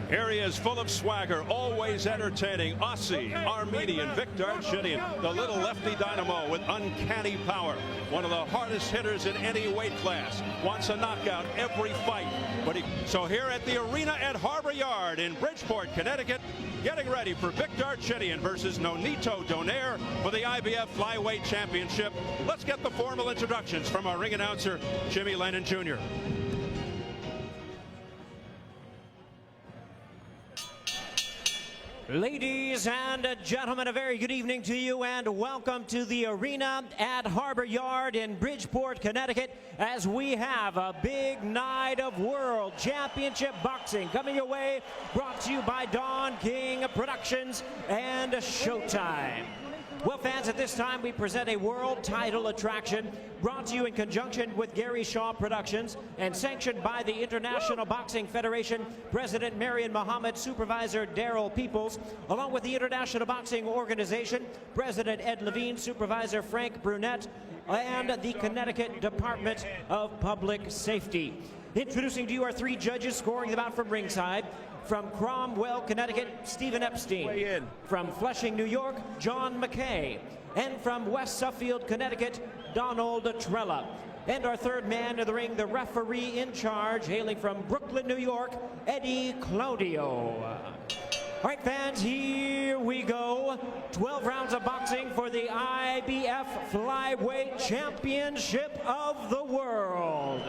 Here he is, full of swagger, always entertaining. Aussie, Armenian, Vic Darchinyan, the little lefty dynamo with uncanny power. One of the hardest hitters in any weight class. Wants a knockout every fight. So here at the arena at Harbor Yard in Bridgeport, Connecticut, getting ready for Vic Darchinyan versus Nonito Donaire for the IBF Flyweight Championship. Let's get the formal introductions from our ring announcer, Jimmy Lennon Jr. Ladies and gentlemen, a very good evening to you and welcome to the arena at Harbor Yard in Bridgeport, Connecticut, as we have a big night of World Championship Boxing coming your way, brought to you by Don King Productions and Showtime. Well, fans, at this time we present a world title attraction brought to you in conjunction with Gary Shaw Productions and sanctioned by the International Boxing Federation, President Marion Muhammad, Supervisor Daryl Peoples, along with the International Boxing Organization, President Ed Levine, Supervisor Frank Brunette, and the Connecticut Department of Public Safety. Introducing to you our three judges scoring the bout from ringside. From Cromwell, Connecticut, Stephen Epstein. From Flushing, New York, John McKay. And from West Suffield, Connecticut, Donald Trella. And our third man in the ring, the referee in charge, hailing from Brooklyn, New York, Eddie Claudio. All right, fans, here we go. 12 rounds of boxing for the IBF Flyweight Championship of the World.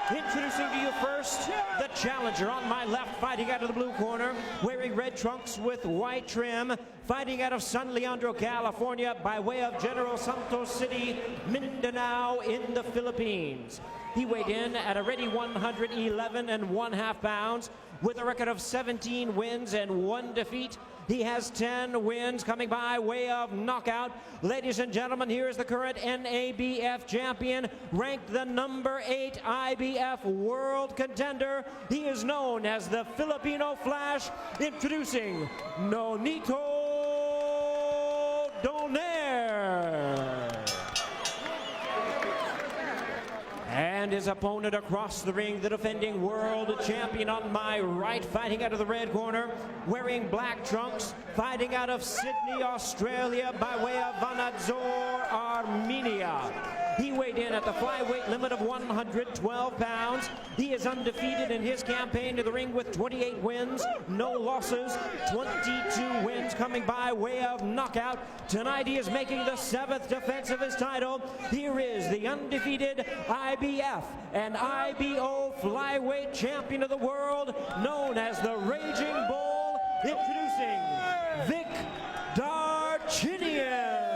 Introducing to you first, the challenger on my left, fighting out of the blue corner, wearing red trunks with white trim, fighting out of San Leandro, California, by way of General Santos City, Mindanao in the Philippines. He weighed in at a ready 111 1/2 pounds, with a record of 17 wins and 1 defeat. He has 10 wins coming by way of knockout. Ladies and gentlemen, here is the current NABF champion, ranked the #8 IBF world contender. He is known as the Filipino Flash. Introducing Nonito Donaire. And his opponent across the ring, the defending world champion on my right, fighting out of the red corner, wearing black trunks, fighting out of Sydney, Australia, by way of Vanadzor, Armenia. He weighed in at the flyweight limit of 112 pounds. He is undefeated in his campaign to the ring with 28 wins, no losses, 22 wins coming by way of knockout. Tonight he is making the 7th defense of his title. Here is the undefeated IBF and IBO flyweight champion of the world, known as the Raging Bull, introducing Vic Darchinyan.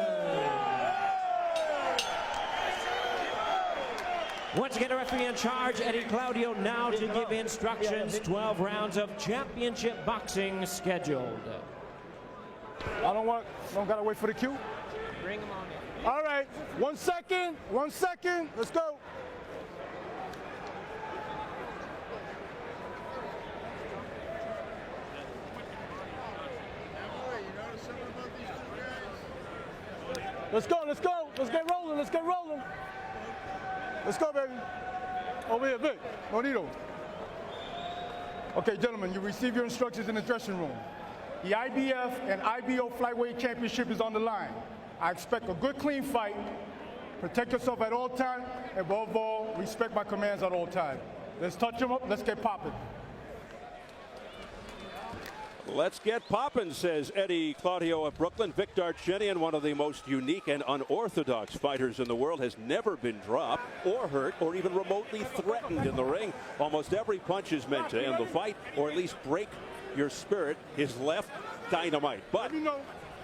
Once again, a referee in charge, Eddie Claudio, now to give instructions. 12 rounds of championship boxing scheduled. Don't gotta wait for the cue. Bring him on in. All right, 1 second, let's go. Let's get rolling, Let's go, baby. Over here, Vic, Nonito. Okay, gentlemen, you receive your instructions in the dressing room. The IBF and IBO Flyweight Championship is on the line. I expect a good, clean fight. Protect yourself at all times, and above all, respect my commands at all times. Let's touch them up, let's get popping. Let's get poppin', says Eddie Claudio of Brooklyn. Vic Darchinyan, one of the most unique and unorthodox fighters in the world, has never been dropped or hurt or even remotely threatened in the ring. Almost every punch is meant to end the fight or at least break your spirit. His left, dynamite. But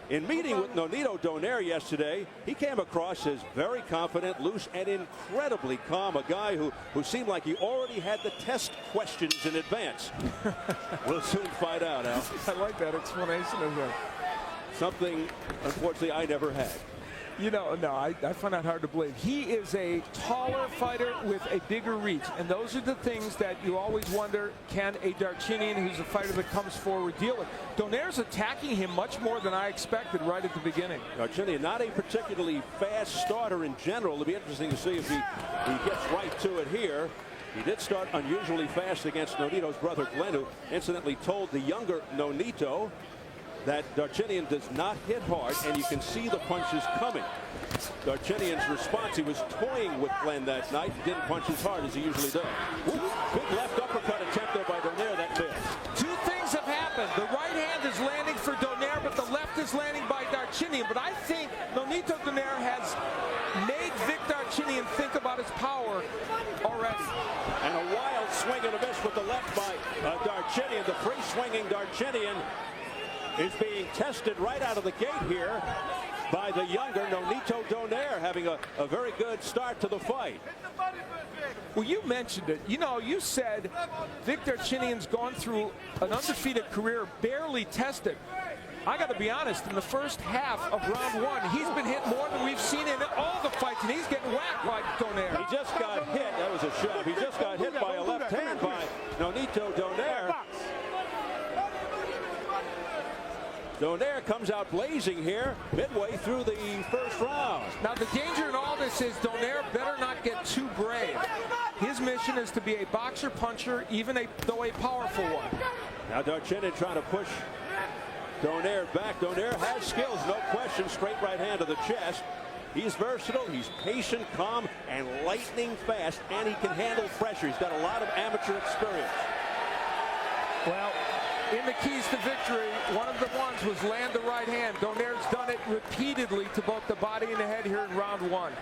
in meeting with Nonito Donaire yesterday, he came across as very confident, loose, and incredibly calm. A guy who seemed like he already had the test questions in advance. We'll soon find out, Al. I like that explanation of that. Something, unfortunately, I never had. You know, no, I find that hard to believe. He is a taller fighter with a bigger reach, and those are the things that you always wonder, can a Darchinyan, who's a fighter that comes forward, deal with? Donaire's attacking him much more than I expected right at the beginning. Darchinyan, not a particularly fast starter in general. It'll be interesting to see if he gets right to it here. He did start unusually fast against Nonito's brother Glenn, who incidentally told the younger Nonito that Darchinyan does not hit hard, and you can see the punches coming. Darchinyan's response, he was toying with Glenn that night, didn't punch as hard as he usually does. Ooh, big left uppercut attempt there by Donaire, that missed. Two things have happened. The right hand is landing for Donaire, but the left is landing by Darchinyan. But I think Nonito Donaire has made Vic Darchinyan think about his power already. And a wild swing and a miss with the left by Darchinyan. The free-swinging Darchinyan is being tested right out of the gate here by the younger Nonito Donaire, having a very good start to the fight. Well, you mentioned it. You know, you said Vic Darchinyan's gone through an undefeated career, barely tested. I got to be honest, in the first half of round one, he's been hit more than we've seen in all the fights, and he's getting whacked by Donaire. He just got hit. That was a shove. He just got hit by a left hand by Nonito Donaire. Donaire comes out blazing here midway through the first round. Now, the danger in all this is Donaire better not get too brave. His mission is to be a boxer-puncher, even though a powerful one. Now Darchinyan trying to push Donaire back. Donaire has skills, no question. Straight right hand to the chest. He's versatile, he's patient, calm, and lightning fast, and he can handle pressure. He's got a lot of amateur experience. Well, in the keys to victory, one of the ones was land the right hand. Donaire's done it repeatedly to both the body and the head here in round one.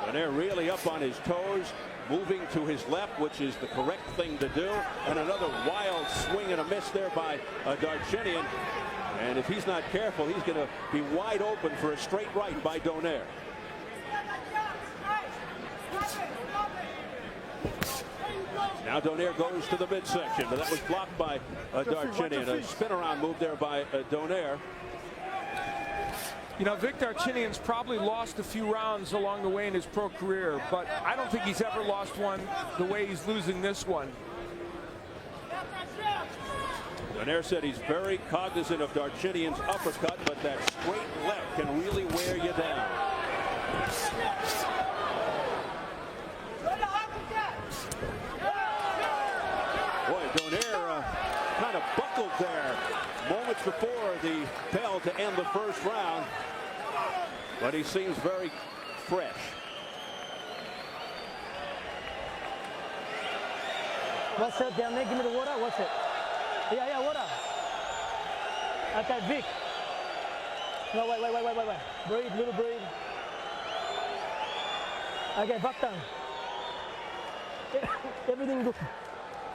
Donaire really up on his toes, moving to his left, which is the correct thing to do. And another wild swing and a miss there by Darchinyan. And if he's not careful, he's going to be wide open for a straight right by Donaire. Now Donaire goes to the midsection, but that was blocked by Darchinyan. A spin around move there by Donaire. You know, Vic Darchinyan's probably lost a few rounds along the way in his pro career, but I don't think he's ever lost one the way he's losing this one. Donaire said he's very cognizant of Darchinyan's uppercut, but that straight left can really wear you down. Boy, Donaire kind of buckled there moments before the bell to end the first round, but he seems very fresh. What's it down there? Give me the water. What's it? Yeah, water. Okay, Vic. No, wait. Breathe, little breathe. Okay, back down. Everything good.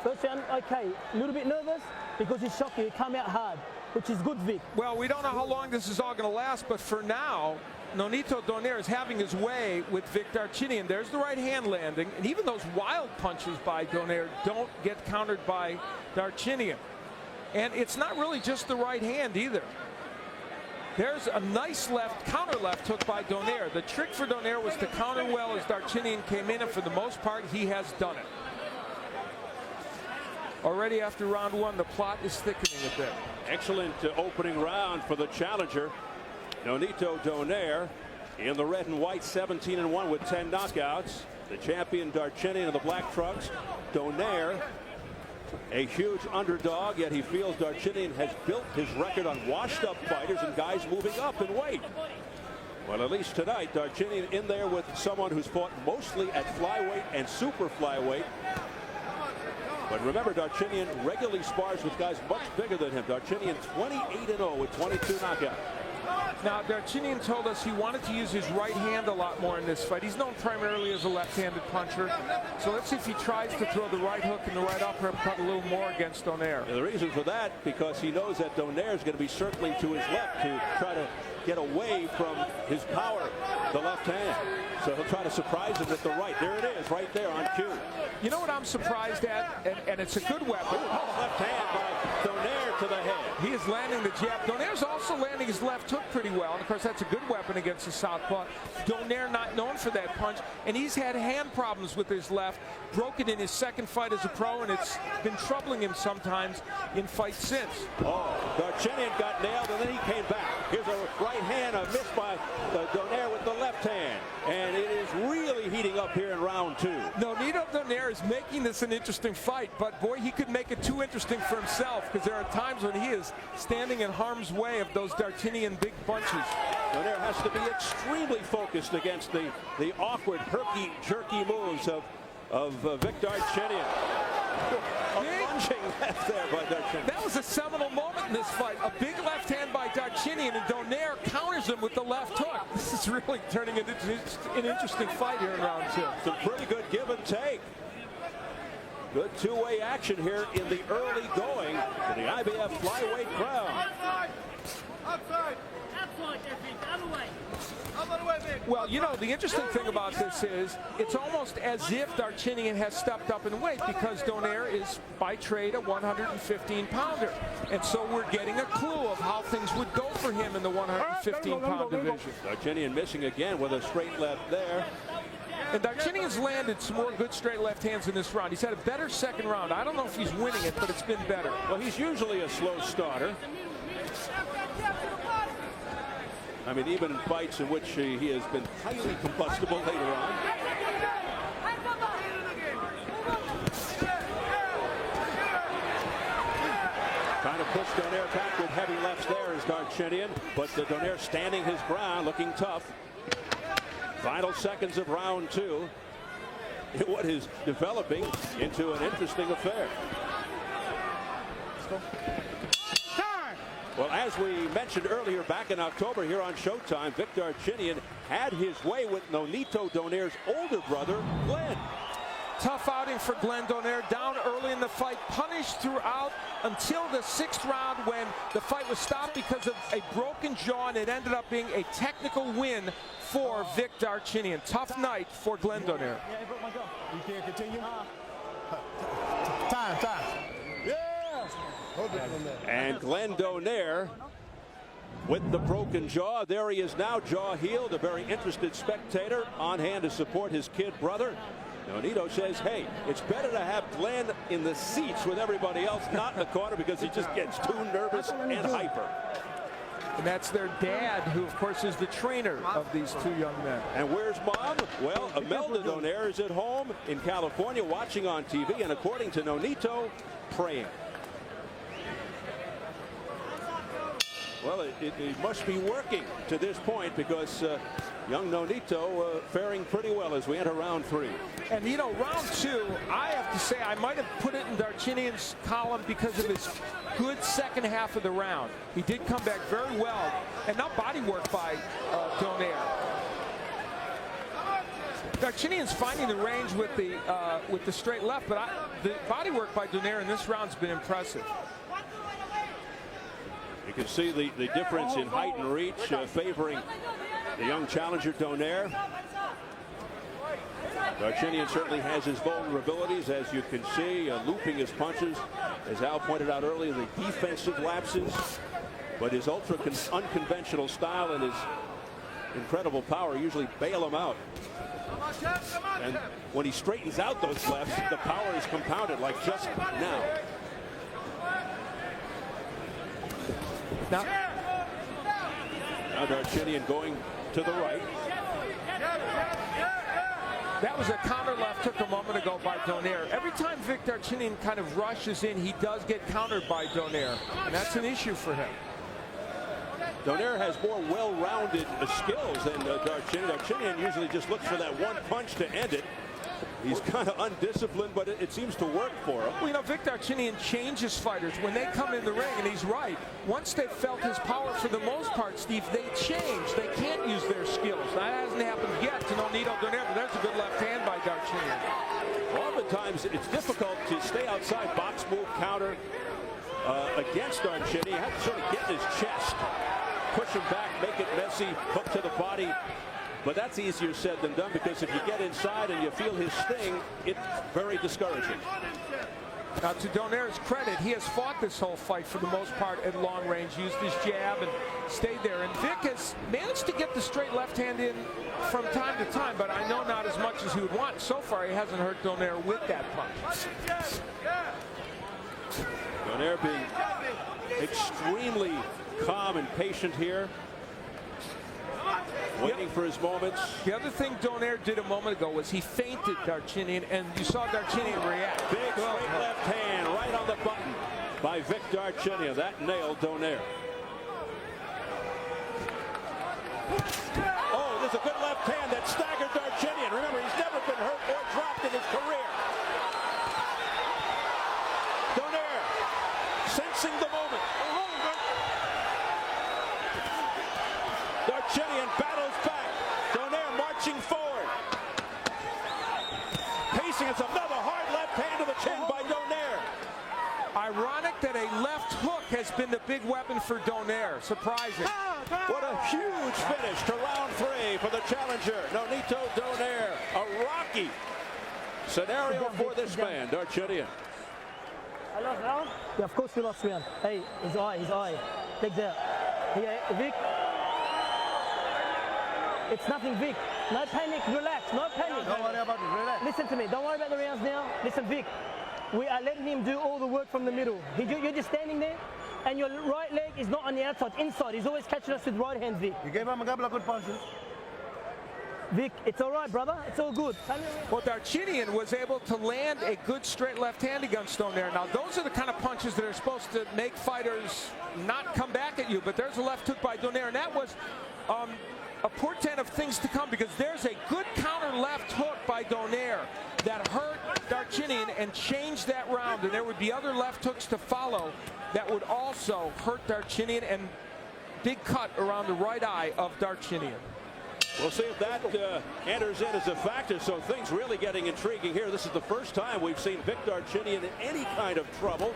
First round, okay. A little bit nervous because he's shocking. He come out hard, which is good, Vic. Well, we don't know how long this is all going to last, but for now, Nonito Donaire is having his way with Vic Darchinyan. There's the right hand landing, and even those wild punches by Donaire don't get countered by Darchinyan. And it's not really just the right hand either. There's a nice left, counter left hook by Donaire. The trick for Donaire was to counter well as Darchinyan came in, and for the most part, he has done it. Already after round one, the plot is thickening a bit. Excellent opening round for the challenger. Nonito Donaire in the red and white, 17-1 with 10 knockouts. The champion Darchinyan of the Black Trucks. Donaire, a huge underdog, yet he feels Darchinyan has built his record on washed-up fighters and guys moving up in weight. Well, at least tonight, Darchinyan in there with someone who's fought mostly at flyweight and super flyweight. But remember, Darchinyan regularly spars with guys much bigger than him. Darchinyan 28-0 with 22 knockouts. Now, Darchinyan told us he wanted to use his right hand a lot more in this fight. He's known primarily as a left-handed puncher. So let's see if he tries to throw the right hook and the right uppercut a little more against Donaire. And the reason for that, because he knows that Donaire is going to be circling to his left to try to get away from his power, the left hand. So he'll try to surprise him with the right. There it is, right there on cue. You know what I'm surprised at, and it's a good weapon. Left hand by Donaire to the head. He is landing the jab. Donaire's also landing his left hook pretty well, and of course that's a good weapon against the southpaw. Donaire not known for that punch, and he's had hand problems with his left, broke it in his second fight as a pro, and it's been troubling him sometimes in fights since. Oh, Darchinyan got nailed, and then he came back. Here's a right hand, a miss by Donaire with the left hand, and it is really heating up here in round 2. Nonito Donaire is making this an interesting fight, but boy, he could make it too interesting for himself, because there are times when he is standing in harm's way of those Darchinyan big punches. Donaire has to be extremely focused against the awkward, herky-jerky moves of Vic Darchinyan. Lunging left there by Darchinyan. That was a seminal moment in this fight. A big left hand by Darchinyan, and Donaire counters him with the left hook. This is really turning into an interesting fight here in round 2. Some pretty good give and take. Good two-way action here in the early going to the IBF flyweight crown. Well, you know, the interesting thing about this is it's almost as if Darchinyan has stepped up in weight, because Donaire is by trade a 115-pounder. And so we're getting a clue of how things would go for him in the 115-pound division. Darchinyan missing again with a straight left there. And Darchinyan's landed some more good straight left hands in this round. He's had a better second round. I don't know if he's winning it, but it's been better. Well, he's usually a slow starter. I mean, even in fights in which he has been highly combustible later on. Trying to push Donaire back with heavy lefts there is Darchinyan, but Donaire standing his ground, looking tough. Final seconds of round 2. What is developing into an interesting affair. Well, as we mentioned earlier, back in October here on Showtime, Vic Darchinyan had his way with Nonito Donaire's older brother, Glenn. Tough outing for Glenn Donaire, down early in the fight, punished throughout until the 6th round when the fight was stopped because of a broken jaw, and it ended up being a technical win for Vic Darchinyan. Tough night for Glenn Donaire. Yeah, he broke my jaw. You can't continue? Time. Yeah! And Glenn Donaire with the broken jaw. There he is now, jaw healed, a very interested spectator on hand to support his kid brother. Nonito says, hey, it's better to have Glenn in the seats with everybody else, not in the corner, because he just gets too nervous and hyper. And that's their dad, who, of course, is the trainer of these two young men. And where's Mom? Well, Imelda Donaire is at home in California watching on TV, and according to Nonito, praying. Well, it must be working to this point, because young Nonito faring pretty well as we enter round 3. And, you know, round 2, I have to say, I might have put it in Darchinyan's column because of his good second half of the round. He did come back very well, and now body work by Donaire. Darchinyan's finding the range with the straight left, but the body work by Donaire in this round has been impressive. You can see the difference in height and reach favoring the young challenger Donaire. Darchinyan certainly has his vulnerabilities, as you can see, looping his punches. As Al pointed out earlier, the defensive lapses, but his unconventional style and his incredible power usually bail him out. And when he straightens out those lefts, the power is compounded, like just now. Now Darchinyan going to the right. That was a counter left hook a moment ago by Donaire. Every time Vic Darchinyan kind of rushes in, he does get countered by Donaire, and that's an issue for him. Donaire has more well-rounded skills than Darchinyan. Darchinyan usually just looks for that one punch to end it. He's kind of undisciplined, but it seems to work for him. Well, you know, Vic Darchinyan changes fighters when they come in the ring, and he's right. Once they've felt his power, for the most part, Steve, they change. They can't use their skills. That hasn't happened yet to Nonito Donaire, but there's a good left hand by Darchinyan. Oftentimes, it's difficult to stay outside box move counter against Darchinyan. You have to sort of get in his chest, push him back, make it Juicy hook to the body. But that's easier said than done, because if you get inside and you feel his sting, it's very discouraging. Now, to Donaire's credit, he has fought this whole fight for the most part at long range, used his jab and stayed there. And Vic has managed to get the straight left hand in from time to time, but I know not as much as he would want. So far, he hasn't hurt Donaire with that punch. Donaire being extremely calm and patient here, waiting for his moments. The other thing Donaire did a moment ago was he feinted Darchinyan, and you saw Darchinyan react. Big straight left hand right on the button by Vic Darchinyan. That nailed Donaire. Oh, there's a good left hand that staggered Darchinyan. Remember, he's never been hurt or dropped in his career. Donaire sensing the moment. Darchinyan battles back. Donaire marching forward. Pacing. It's another hard left hand to the chin by Donaire. Ironic that a left hook has been the big weapon for Donaire. Surprising. What a huge finish to round 3 for the challenger, Nonito Donaire. A rocky scenario for this man, Darchinyan. I lost round? Yeah, of course we lost round. Hey, his eye. Like that. Here, Vic. It's nothing, Vic. No panic, relax, no panic. Don't worry about it, relax. Listen to me, don't worry about the rounds now. Listen, Vic, we are letting him do all the work from the middle. You're just standing there, and your right leg is not on the outside, inside. He's always catching us with right hand, Vic. You gave him a couple of good punches. Vic, it's all right, brother. It's all good. Well, Darchinyan was able to land a good straight left hand against Donaire. Now, those are the kind of punches that are supposed to make fighters not come back at you, but there's a left hook by Donaire, and that was a portent of things to come, because there's a good counter left hook by Donaire that hurt Darchinyan and changed that round, and there would be other left hooks to follow that would also hurt Darchinyan, and big cut around the right eye of Darchinyan. We'll see if that enters in as a factor. So things really getting intriguing here. This is the first time we've seen Vic Darchinyan in any kind of trouble.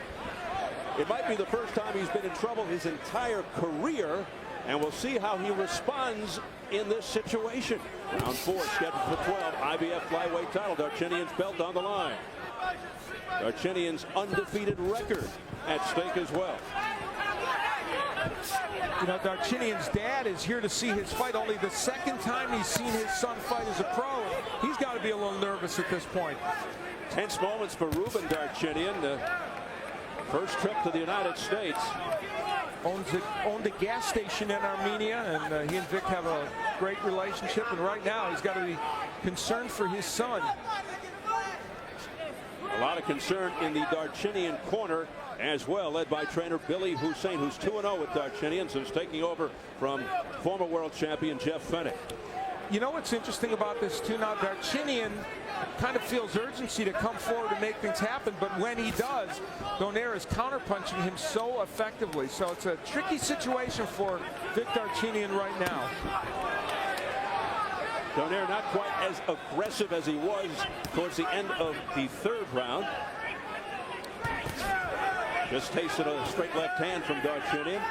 It might be the first time he's been in trouble his entire career, and we'll see how he responds in this situation. Round 4 scheduled for 12, IBF flyweight title. Darchinyan's belt on the line. Darchinyan's undefeated record at stake as well. You know, Darchinyan's dad is here to see his fight. Only the second time he's seen his son fight as a pro. He's got to be a little nervous at this point. Tense moments for Ruben Darchinyan. First trip to the United States. Owned a gas station in Armenia, and he and Vic have a great relationship, and right now he's got to be concerned for his son. A lot of concern in the Darchinyan corner as well, led by trainer Billy Hussein, who's 2-0 with Darchinyan, so he's taking over from former world champion Jeff Fenech. You know what's interesting about this too? Now Darchinyan kind of feels urgency to come forward and make things happen, but when he does, Donaire is counterpunching him so effectively. So it's a tricky situation for Vic Darchinyan right now. Donaire not quite as aggressive as he was towards the end of the 3rd round. Just tasted a straight left hand from Darchinyan.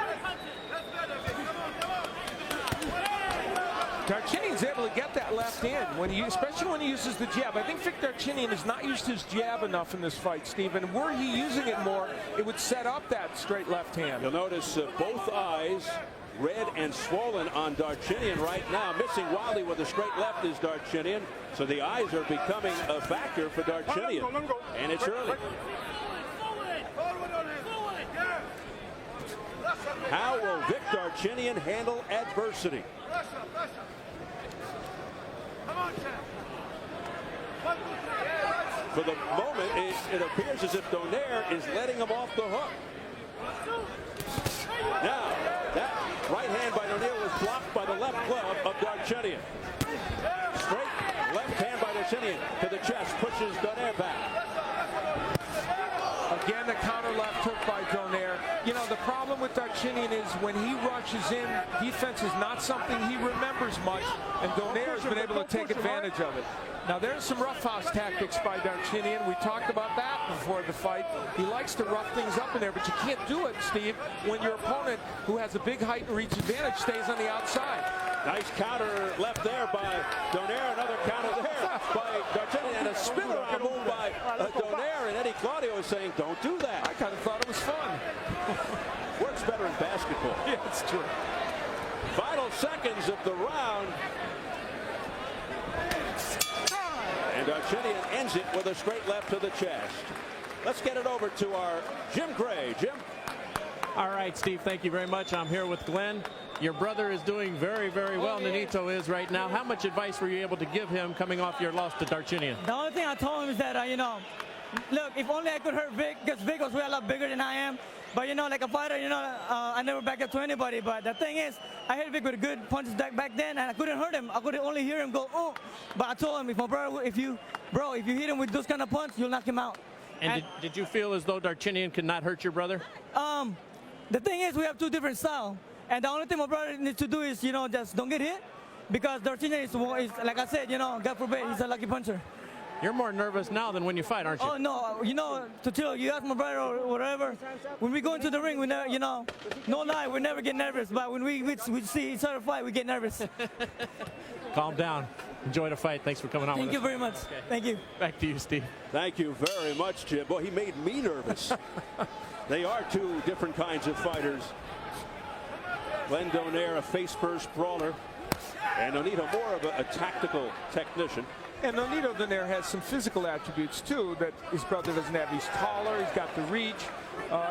Darchinyan's able to get that left in, especially when he uses the jab. I think Vic Darchinyan has not used his jab enough in this fight, Stephen. Were he using it more, it would set up that straight left hand. You'll notice both eyes red and swollen on Darchinyan right now. Missing wildly with a straight left is Darchinyan. So the eyes are becoming a factor for Darchinyan. And it's early. How will Vic Darchinyan handle adversity? For the moment, it appears as if Donaire is letting him off the hook. Now, that right hand by Donaire was blocked by the left glove of Darchinyan. Straight left hand by Darchinyan to the chest, pushes Donaire back. Again, the counter left hook by Donaire. You know, the problem with Darchinyan is when he rushes in, defense is not something he remembers much, and Donaire has been able to take advantage of it. Now, there's some roughhouse tactics by Darchinyan. We talked about that before the fight. He likes to rough things up in there, but you can't do it, Steve, when your opponent, who has a big height and reach advantage, stays on the outside. Nice counter left there by Donaire. Another counter there by Darchinyan. And a spin-around move by Donaire. And Eddie Claudio is saying, don't do that. I kind of thought it was fun. Works better in basketball. Yeah, it's true. Final seconds of the round. And Darchinyan ends it with a straight left to the chest. Let's get it over to our Jim Gray. Jim. All right, Steve, thank you very much. I'm here with Glenn. Your brother is doing very, very well. Nonito is right now. How much advice were you able to give him coming off your loss to Darchinyan? The only thing I told him is that, look, if only I could hurt Vic, because Vic was way a lot bigger than I am. But, like a fighter, I never back up to anybody. But the thing is, I hit Vic with good punches back then, and I couldn't hurt him. I could only hear him go, oh. But I told him, if you hit him with those kind of punches, you'll knock him out. And did you feel as though Darchinyan could not hurt your brother? The thing is, we have two different styles. And the only thing my brother needs to do is, just don't get hit. Because Darchinyan is, like I said, God forbid, he's a lucky puncher. You're more nervous now than when you fight, aren't you? Oh, no. To tell you, ask my brother or whatever. When we go into the ring, we never, no lie, we never get nervous. But when we see each other fight, we get nervous. Calm down. Enjoy the fight. Thanks for coming on with us. Thank you very much. Okay. Thank you. Back to you, Steve. Thank you very much, Jim. Boy, he made me nervous. They are two different kinds of fighters. Glenn Donaire, a face-first brawler, and Nonito more of a tactical technician. And Nonito Donaire has some physical attributes, too, that his brother doesn't have. He's taller, he's got the reach,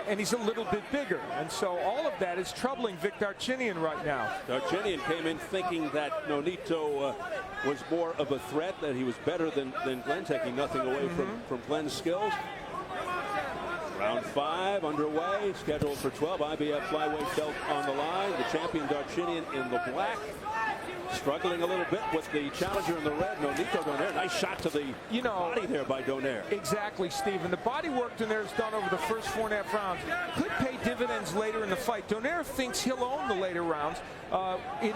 and he's a little bit bigger. And so all of that is troubling Vic Darchinyan right now. Darchinyan came in thinking that Nonito was more of a threat, that he was better than Glenn, taking nothing away from Glenn's skills. Round 5 underway, scheduled for 12. IBF flyweight belt on the line. The champion Darchinyan in the black. Struggling a little bit with the challenger in the red, Nonito Donaire. Nice shot to the body there by Donaire. Exactly, Steve. And the body work Donaire's done over the first 4.5 rounds could pay dividends later in the fight. Donaire thinks he'll own the later rounds. In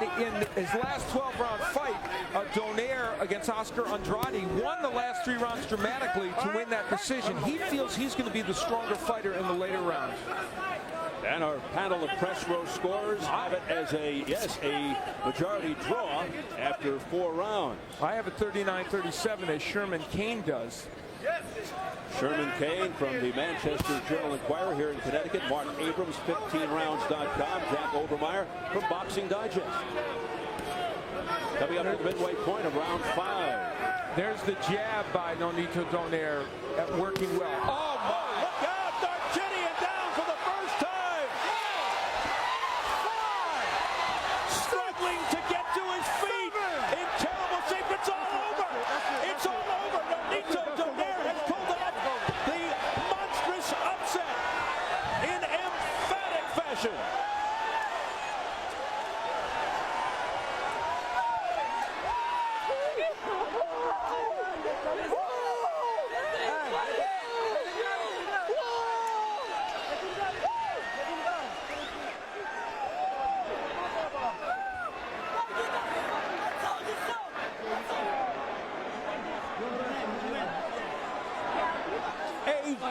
his last 12-round fight, Donaire against Oscar Andrade won the last 3 rounds dramatically to win that decision. He feels he's going to be the stronger fighter in the later rounds. And our panel of press row scorers have it as a majority draw after 4 rounds. I have a 39-37 as Sherman Cain does. Sherman Cain from the Manchester Journal-Inquirer here in Connecticut. Mark Abrams, 15rounds.com. Jack Overmeyer from Boxing Digest. Coming up at the midway point of round 5. There's the jab by Nonito Donaire working well. Oh, my! Look out! Darchinyan down for the first time! Struggling to get to his feet! In terrible shape. It's all over! It's all over! Nonito Donaire has pulled off the monstrous upset in emphatic fashion.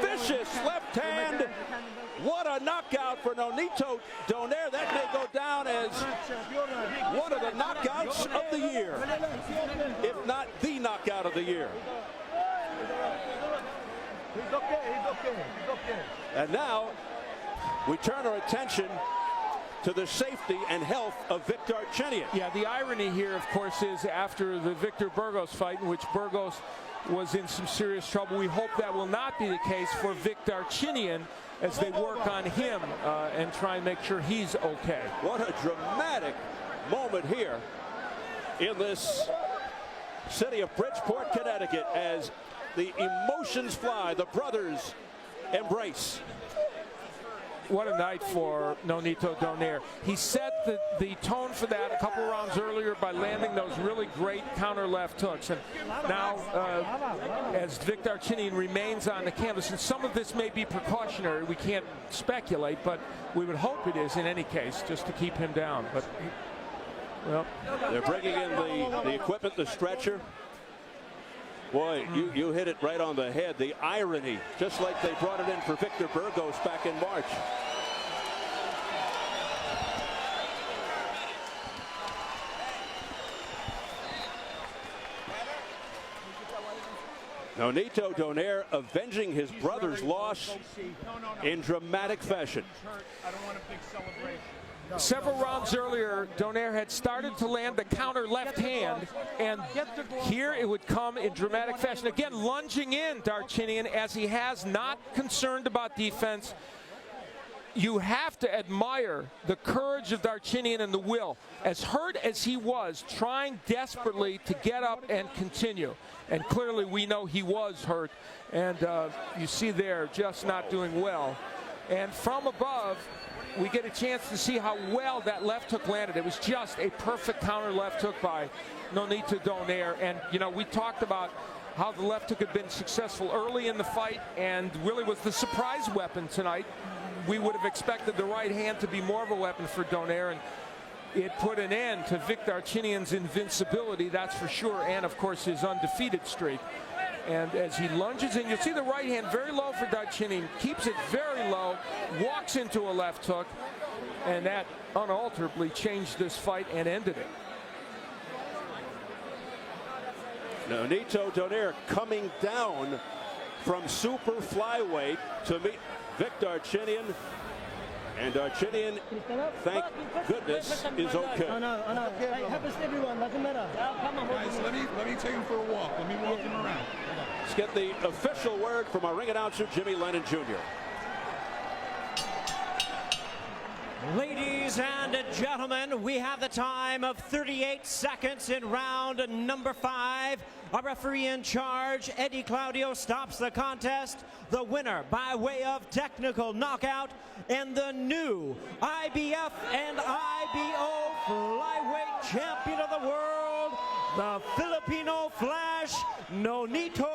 Vicious left hand. What a knockout for Nonito Donaire. That may go down as one of the knockouts of the year, if not the knockout of the year. He's okay. And now we turn our attention to the safety and health of Vic Darchinyan. Yeah, the irony here, of course, is after the Victor Burgos fight, in which Burgos was in some serious trouble. We hope that will not be the case for Vic Darchinyan as they work on him and try and make sure he's okay. What a dramatic moment here in this city of Bridgeport, Connecticut, as the emotions fly, the brothers embrace. What a night for Nonito Donaire. He set the tone for that a couple rounds earlier by landing those really great counter left hooks. And now, as Vic Darchinyan remains on the canvas, and some of this may be precautionary, we can't speculate, but we would hope it is in any case, just to keep him down. But, well, they're bringing in the equipment, the stretcher. Boy, you hit it right on the head. The irony, just like they brought it in for Victor Burgos back in March. Nonito Donaire avenging his brother's loss in dramatic fashion. Several rounds earlier, Donaire had started to land the counter left hand, and here it would come in dramatic fashion. Again, lunging in Darchinyan as he has, not concerned about defense. You have to admire the courage of Darchinyan and the will. As hurt as he was, trying desperately to get up and continue. And clearly we know he was hurt. And you see there, just not doing well. And from above, we get a chance to see how well that left hook landed. It was just a perfect counter left hook by Nonito Donaire. And, you know, we talked about how the left hook had been successful early in the fight and really was the surprise weapon tonight. We would have expected the right hand to be more of a weapon for Donaire, and it put an end to Vic Darchinyan's invincibility, that's for sure, and of course his undefeated streak. And as he lunges in, you'll see the right hand very low for Darchinyan, keeps it very low, walks into a left hook, and that unalterably changed this fight and ended it. Nonito Donaire coming down from super flyweight to meet Vic Darchinyan, and Darchinyan, thank goodness, is okay. It happens to everyone, doesn't matter. Guys, let me take him for a walk. Let me walk him around. Let's get the official word from our ring announcer, Jimmy Lennon Jr. Ladies and gentlemen, we have the time of 38 seconds in round number 5. Our referee in charge, Eddie Claudio, stops the contest. The winner by way of technical knockout and the new IBF and IBO flyweight champion of the world, the Filipino Flash, Nonito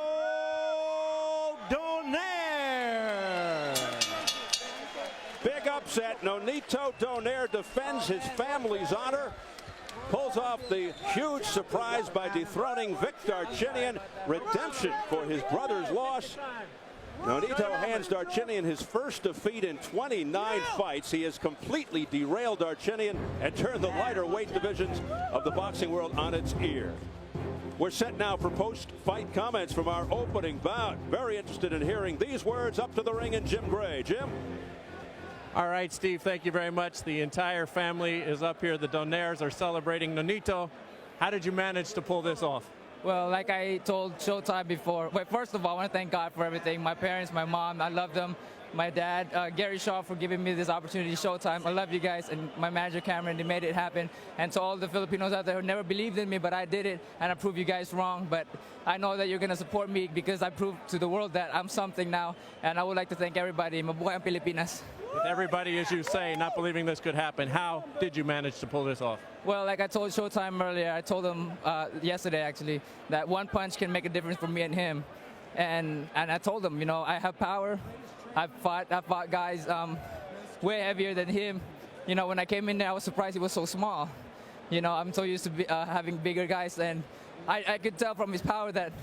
Donaire. Big upset. Nonito Donaire defends his family's honor, pulls off the huge surprise by dethroning Vic Darchinyan. Redemption for his brother's loss. Nonito hands Darchinyan his first defeat in 29 fights. He has completely derailed Darchinyan and turned the lighter weight divisions of the boxing world on its ear. We're set now for post-fight comments from our opening bout. Very interested in hearing these words. Up to the ring and Jim Gray. Jim? All right, Steve, thank you very much. The entire family is up here. The Donaires are celebrating Nonito. How did you manage to pull this off? Well, like I told Showtime before, first of all, I want to thank God for everything. My parents, my mom, I love them. My dad, Gary Shaw, for giving me this opportunity, Showtime. I love you guys, and my manager, Cameron, they made it happen. And to all the Filipinos out there who never believed in me, but I did it, and I proved you guys wrong. But I know that you're going to support me because I proved to the world that I'm something now. And I would like to thank everybody. Mabuhay ang Pilipinas. With everybody, as you say, not believing this could happen, how did you manage to pull this off? Well, like I told Showtime earlier, I told him yesterday, actually, that one punch can make a difference for me and him. And I told him, you know, I have power. I've fought guys way heavier than him. You know, when I came in there, I was surprised he was so small. You know, I'm so used to having bigger guys, and I could tell from his power that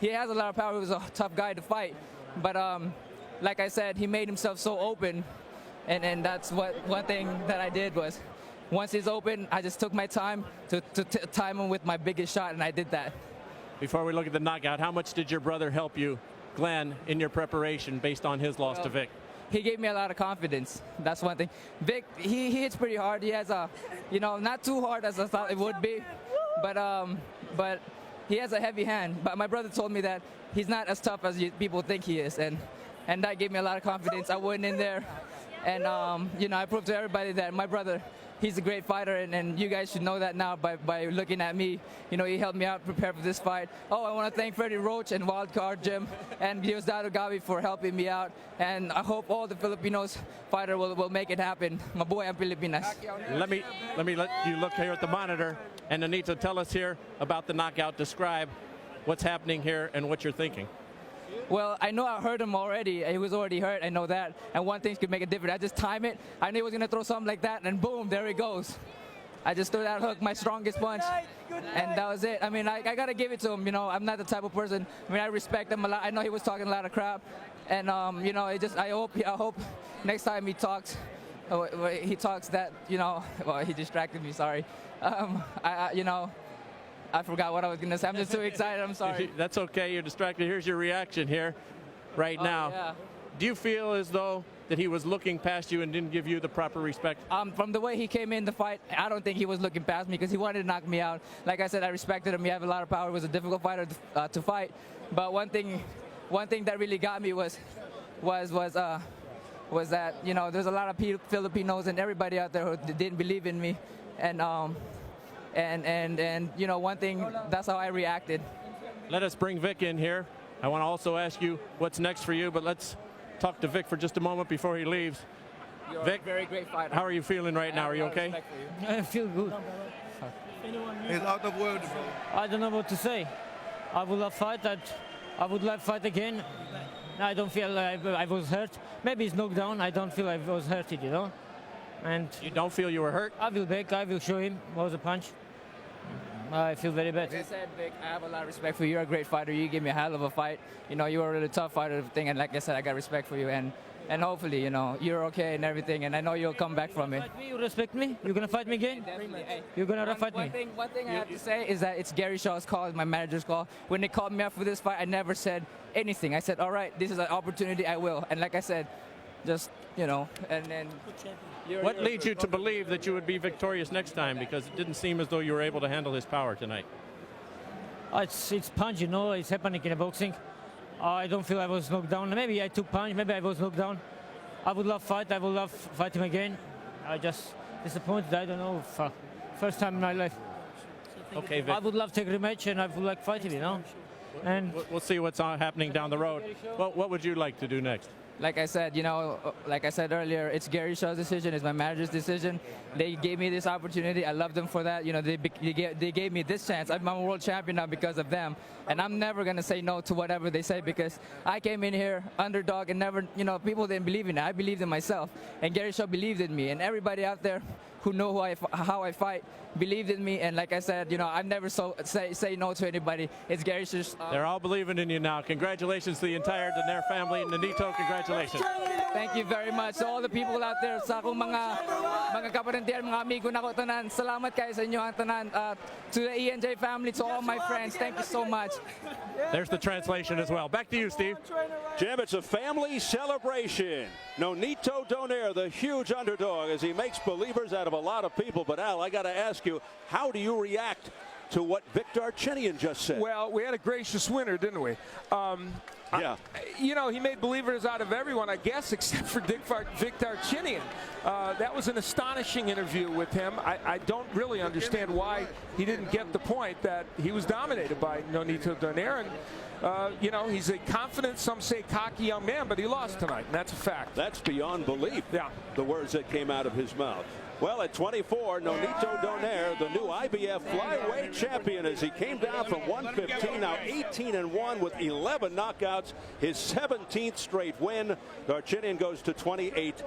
he has a lot of power. He was a tough guy to fight. But like I said, he made himself so open, and that's one thing that I did was, once he's open, I just took my time to time him with my biggest shot, and I did that. Before we look at the knockout, how much did your brother help you, Glenn, in your preparation based on his loss to Vic? He gave me a lot of confidence. That's one thing. Vic, he hits pretty hard. He has a, you know, not too hard as I thought it would be, but he has a heavy hand. But my brother told me that he's not as tough as people think he is, and that gave me a lot of confidence. I went in there, and you know, I proved to everybody that my brother, he's a great fighter, and you guys should know that now by looking at me. You know, he helped me out, prepare for this fight. Oh, I want to thank Freddie Roach and Wildcard Jim and Diosdado Gabi for helping me out. And I hope all the Filipinos fighter will make it happen. Mabuhay ang Pilipinas. Let me let you look here at the monitor. And Nonito, tell us here about the knockout. Describe what's happening here and what you're thinking. Well, I know I hurt him already. He was already hurt. I know that. And one thing could make a difference. I just time it. I knew he was going to throw something like that, and boom, there he goes. I just threw that hook, my strongest punch, and that was it. I mean, I got to give it to him. You know, I'm not the type of person. I mean, I respect him a lot. I know he was talking a lot of crap, and you know, I hope next time he talks that, you know, well, he distracted me. Sorry. You know, I forgot what I was going to say. I'm just too excited. I'm sorry. That's okay. You're distracted. Here's your reaction here right now. Yeah. Do you feel as though that he was looking past you and didn't give you the proper respect? From the way he came in the fight, I don't think he was looking past me because he wanted to knock me out. Like I said, I respected him. He had a lot of power. He was a difficult fighter to fight. But one thing that really got me was that, you know, there's a lot of Filipinos and everybody out there who didn't believe in me, and you know, one thing, that's how I reacted. Let us bring Vic in here. I want to also ask you what's next for you, but let's talk to Vic for just a moment before he leaves. You're Vic, a very great fighter. how are you feeling right now? Are you okay? I feel good. He's out of words, bro. I don't know what to say. I would love fight. I would like fight again. I don't feel I was hurt. Maybe it's knocked down. I don't feel I was hurted, you know. And You don't feel you were hurt? I will back. I will show him what was a punch. I feel very bad. Like I said, Vic, I have a lot of respect for you. You're a great fighter. You gave me a hell of a fight. You know, you were a really tough fighter, and like I said, I got respect for you. And hopefully, you know, you're okay and everything, and I know you'll come back from it. Fight me, you respect me? You're gonna fight me again? Definitely. Hey, You're gonna fight me? One thing I have to say is that it's Gary Shaw's call, it's my manager's call. When they called me up for this fight, I never said anything. I said, all right, this is an opportunity, I will. And like I said, just, you know, and then... What leads you to believe that you would be victorious next time? Because it didn't seem as though you were able to handle his power tonight. It's punch, you know. It's happening in the boxing. I don't feel I was knocked down. Maybe I took punch. Maybe I was knocked down. I would love fight. I would love fight him again. I just disappointed. I don't know. First time in my life. Okay, Vic. I would love to take a rematch, and I would like fight him, you know. And We'll see what's happening down the road. What would you like to do next? Like I said, you know, like I said earlier, it's Gary Shaw's decision. It's my manager's decision. They gave me this opportunity. I love them for that. You know, they gave me this chance. I'm a world champion now because of them. And I'm never going to say no to whatever they say because I came in here underdog and never, you know, people didn't believe in it. I believed in myself. And Gary Shaw believed in me. And everybody out there who know how I fight believed in me. And like I said, you know, I've never say no to anybody. It's Gary Shaw's. They're all believing in you now. Congratulations to the entire Donaire family. Nonito, congratulations. Thank you very much. So all the people out there, sa akong mga kaparintiyan, mga amigo na ko tanan, salamat kayo sa inyo ang tanan. To the ENJ family, to all my friends, thank you so much. There's the translation as well. Back to you, Steve. Jim, it's a family celebration. Nonito Donaire, the huge underdog, as he makes believers out of a lot of people. But Al, I got to ask you, how do you react to what Vic Darchinyan just said? Well, we had a gracious winner, didn't we? Yeah. You know, he made believers out of everyone, I guess, except for Vic Darchinyan. That was an astonishing interview with him. I don't really understand why he didn't get the point that he was dominated by Nonito Donaire. And, you know, he's a confident, some say cocky young man, but he lost tonight, and that's a fact. That's beyond belief, Yeah. the words that came out of his mouth. Well, at 24, Nonito Donaire, the new IBF flyweight champion, as he came down from 115, now 18-1 with 11 knockouts, his 17th straight win. Darchinyan goes to 28.